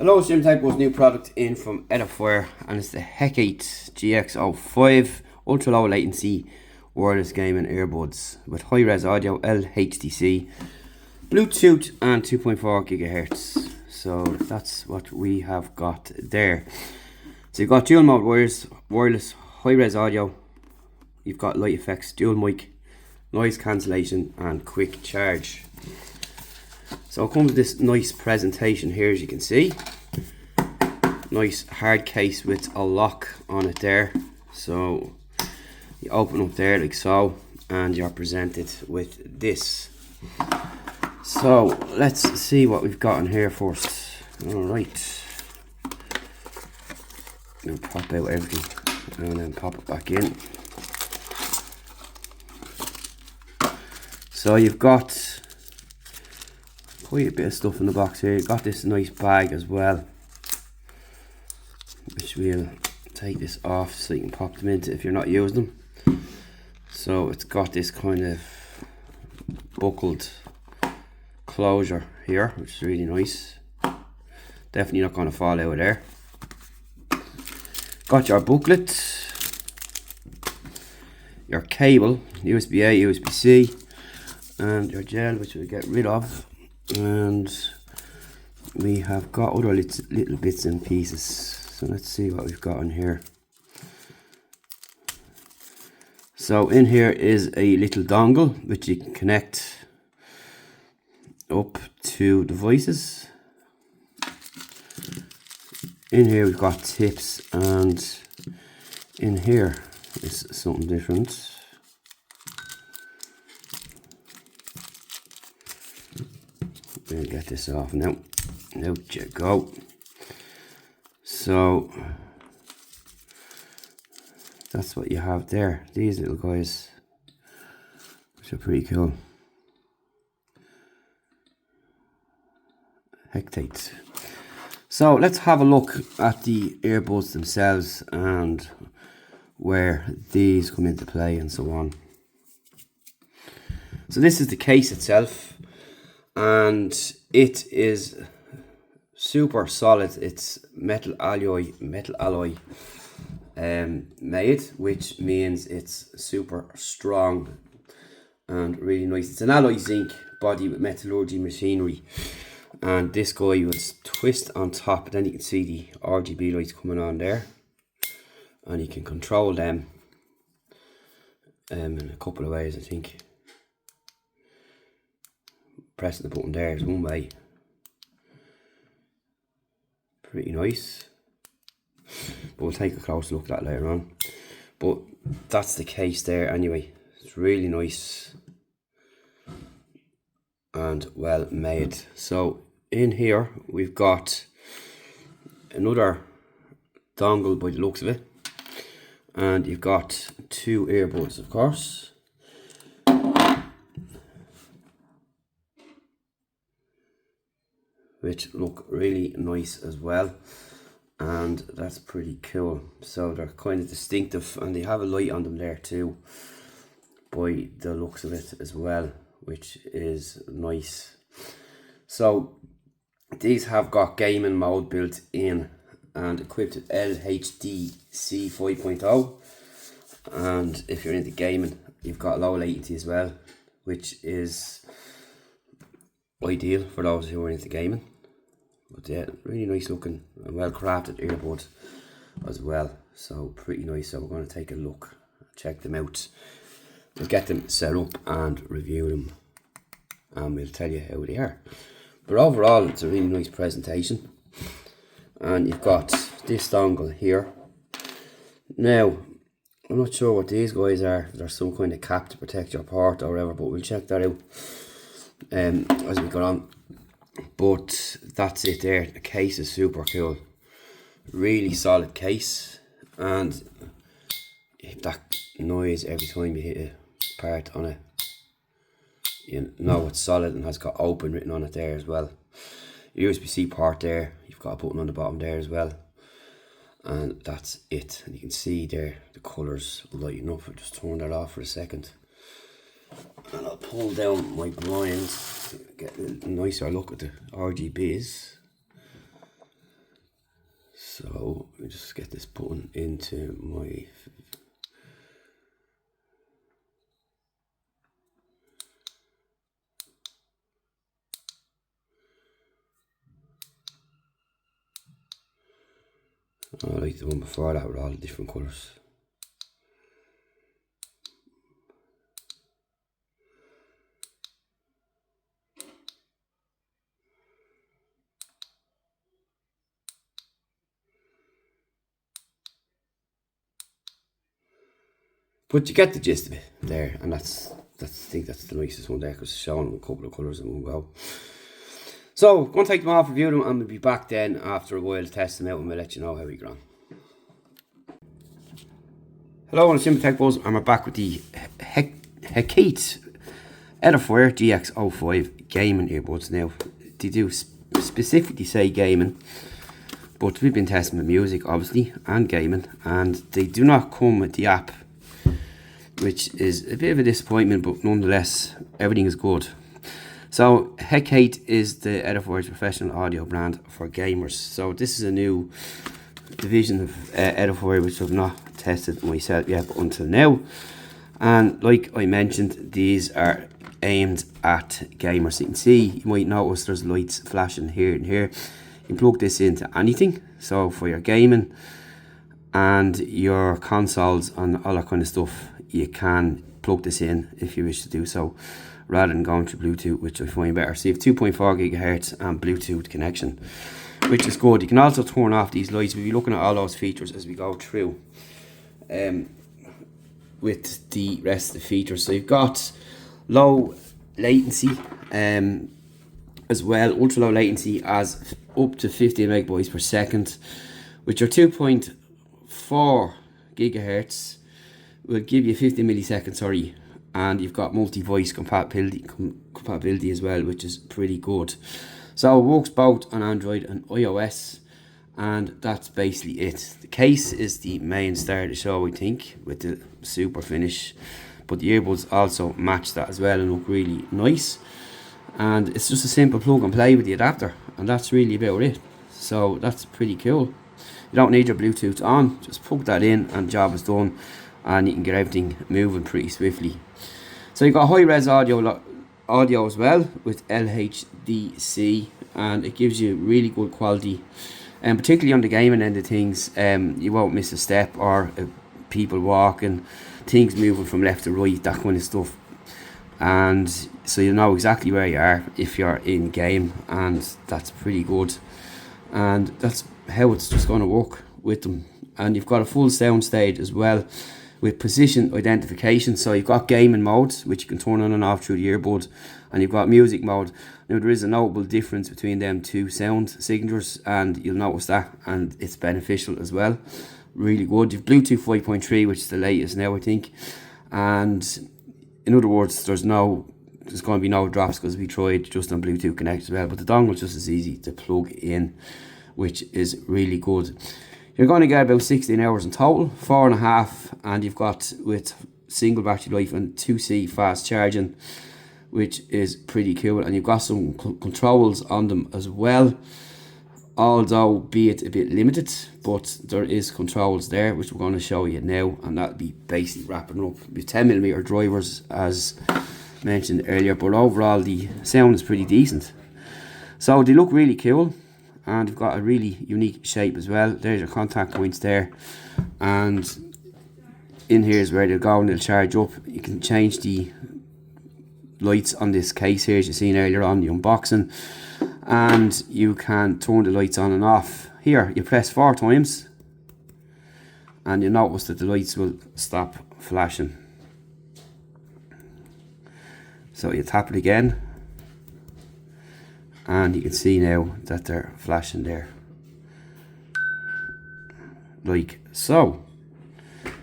Hello, Sim Typo's new product in from Edifier, and it's the Hecate GX05 ultra low latency wireless gaming earbuds with high res audio, LHDC, Bluetooth, and 2.4 GHz. So that's what we have got there. So you've got dual mode wireless high res audio, you've got light effects, dual mic, noise cancellation, and quick charge. So it comes with this nice presentation here, as you can see. Nice hard case with a lock on it there. So you open up there like so, and you're presented with this. So let's see what we've got in here first. Alright. I'll pop out everything and then pop it back in. So you've got quite a bit of stuff in the box here. You've got this nice bag as well, which we'll take this off so you can pop them into if you're not using them. So it's got this kind of buckled closure here, which is really nice. Definitely not going to fall out of there. Got your booklet, your cable, USB-A, USB-C, and your gel, which we'll get rid of. And we have got other little bits and pieces. So let's see what we've got in here. So in here is a little dongle which you can connect up to devices. In here we've got tips, and in here is something different. We'll get this off now. Out you go. So that's what you have there. These little guys, which are pretty cool. Hecate. So let's have a look at the earbuds themselves and where these come into play and so on. So this is the case itself, and it is super solid. It's metal alloy made, which means it's super strong and really nice. It's an alloy zinc body with metallurgy machinery, and this guy was twist on top, and then you can see the RGB lights coming on there, and you can control them in a couple of ways. I think pressing the button there is one way. Pretty nice, but we'll take a closer look at that later on. But that's the case there anyway. It's really nice and well made. So in here we've got another dongle by the looks of it, and you've got two earbuds, of course. Which look really nice as well, and that's pretty cool. So they're kind of distinctive, and they have a light on them there too by the looks of it as well, which is nice. So these have got gaming mode built in and equipped with LHDC 5.0, and if you're into gaming, you've got low latency as well, which is ideal for those who are into gaming. But yeah, really nice looking and well crafted earbud as well. So pretty nice. So we're going to take a look, check them out. We'll get them set up and review them, and we'll tell you how they are. But overall, it's a really nice presentation. And you've got this dongle here. Now, I'm not sure what these guys are. There's some kind of cap to protect your port or whatever, but we'll check that out as we go on. But that's it there. The case is super cool, really solid case, and that noise every time you hit a part on it, you know it's solid, and has got open written on it there as well. USB-C port there, you've got a button on the bottom there as well, and that's it. And you can see there the colours lighting up. I'll just turn that off for a second, and I'll pull down my blinds to get a nicer look at the RGBs. So let me just get this button into my I like the one before that with all the different colours. But you get the gist of it there, and that's I think that's the nicest one there because it's showing a couple of colours in one go. So I'm going to take them off, review them, and we'll be back then after a while to test them out, and we'll let you know how we go on. Hello, I'm Simple Tech Buzz, and we're back with the Hecate Edifier GX05 gaming earbuds. Now, they do specifically say gaming, but we've been testing the music, obviously, and gaming, and they do not come with the app, which is a bit of a disappointment, but nonetheless, everything is good. So, Hecate is the Edifier's professional audio brand for gamers. So, this is a new division of Edifier, which I've not tested myself yet until now. And like I mentioned, these are aimed at gamers. So you can see, you might notice there's lights flashing here and here. You can plug this into anything. So, for your gaming and your consoles and all that kind of stuff, you can plug this in if you wish to do so, rather than going through Bluetooth, which I find better. So you have 2.4 gigahertz and Bluetooth connection, which is good. You can also turn off these lights. We'll be looking at all those features as we go through with the rest of the features. So you've got low latency as well, ultra low latency as up to 50 megabytes per second, which are 2.4 gigahertz will give you 50 milliseconds, and you've got multi-voice compatibility as well, which is pretty good. So it works both on Android and iOS, and that's basically it. The case is the main star of the show, I think, with the super finish, but the earbuds also match that as well and look really nice. And it's just a simple plug and play with the adapter, and that's really about it. So that's pretty cool. You don't need your Bluetooth on, just plug that in and job is done, and you can get everything moving pretty swiftly. So you've got high res audio as well with LHDC, and it gives you really good quality, and particularly on the gaming end of things, you won't miss a step, or people walking, things moving from left to right, that kind of stuff. And so you know exactly where you are if you're in game, and that's pretty good. And that's how it's just going to work with them. And you've got a full sound stage as well with position identification. So you've got gaming mode, which you can turn on and off through the earbud, and you've got music mode. Now there is a notable difference between them two sound signatures, and you'll notice that, and it's beneficial as well. Really good. You've Bluetooth 5.3, which is the latest now, I think. And in other words, there's going to be no drops, because we tried just on Bluetooth Connect as well, but the dongle's just as easy to plug in, which is really good. You're going to get about 16 hours in total, 4.5, and you've got with single battery life and 2C fast charging, which is pretty cool. And you've got some controls on them as well, although be it a bit limited, but there is controls there, which we're going to show you now, and that'll be basically wrapping up with 10mm drivers as mentioned earlier. But overall the sound is pretty decent, so they look really cool. And you've got a really unique shape as well. There's your contact points there, and in here is where they'll go and they'll charge up. You can change the lights on this case here, as you've seen earlier on the unboxing, and you can turn the lights on and off. Here you press 4 times and you'll notice that the lights will stop flashing. So you tap it again, and you can see now that they're flashing there, like so.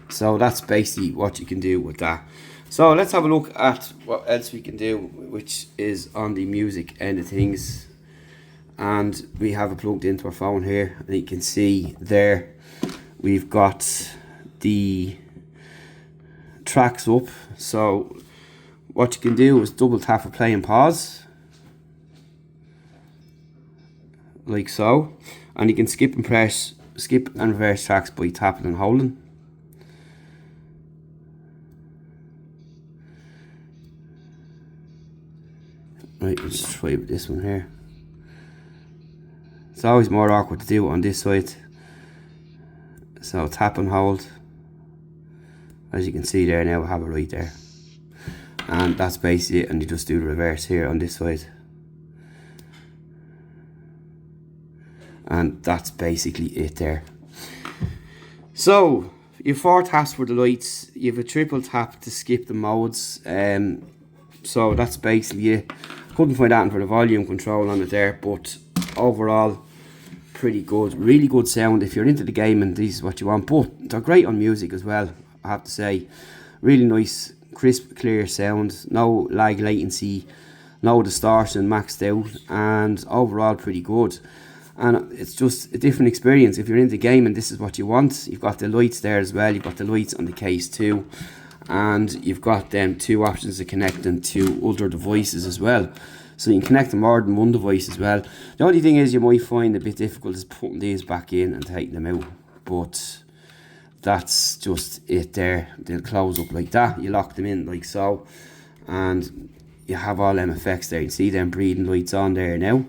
So that's basically what you can do with that. So let's have a look at what else we can do, which is on the music end of things. And we have it plugged into our phone here, and you can see there we've got the tracks up. So what you can do is double tap for play and pause, like so, and you can skip and press skip and reverse tracks by tapping and holding. Right, let's try with this one here. It's always more awkward to do it on this side. So tap and hold. As you can see there now, I have it right there. And that's basically it, and you just do the reverse here on this side. And that's basically it there. So, you have 4 taps for the lights, you have a triple tap to skip the modes. So that's basically it. Couldn't find that for the volume control on it there, but overall, pretty good. Really good sound. If you're into the game and this is what you want, but they're great on music as well, I have to say. Really nice, crisp, clear sound, no lag latency, no distortion, maxed out, and overall pretty good. And it's just a different experience. If you're into gaming, this is what you want. You've got the lights there as well. You've got the lights on the case too, and you've got them 2 options to connect them to other devices as well. So you can connect them more than one device as well. The only thing is you might find a bit difficult is putting these back in and taking them out, but that's just it there. They'll close up like that. You lock them in like so, and you have all them effects there. You see them breathing lights on there now,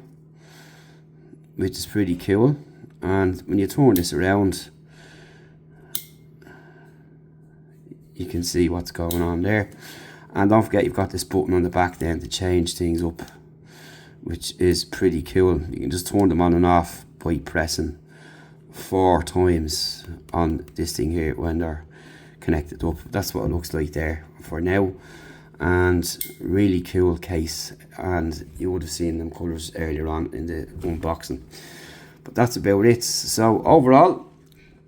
which is pretty cool. And when you turn this around, you can see what's going on there. And don't forget, you've got this button on the back then to change things up, which is pretty cool. You can just turn them on and off by pressing 4 times on this thing here when they're connected up. That's what it looks like there for now. And really cool case, and you would have seen them colours earlier on in the unboxing. But that's about it. So overall,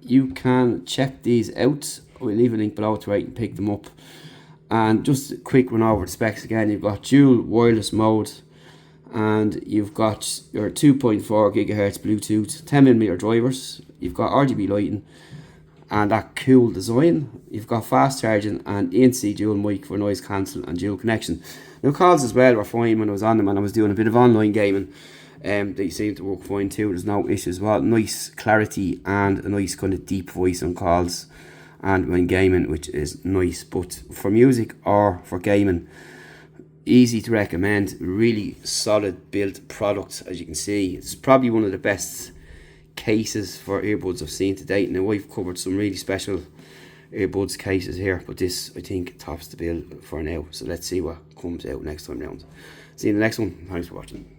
you can check these out. We'll leave a link below to where you can pick them up. And just a quick run over the specs again. You've got dual wireless mode, and you've got your 2.4 gigahertz Bluetooth, 10mm drivers. You've got RGB lighting and that cool design. You've got fast charging and ANC dual mic for noise cancel and dual connection. Now calls as well were fine when I was on them, and I was doing a bit of online gaming. They seem to work fine too. There's no issues. Well, nice clarity and a nice kind of deep voice on calls and when gaming, which is nice. But for music or for gaming, easy to recommend. Really solid built product. As you can see, it's probably one of the best cases for earbuds I've seen to date. Now I've covered some really special earbuds cases here, but this I think tops the bill for now. So let's see what comes out next time round. See you in the next one. Thanks for watching.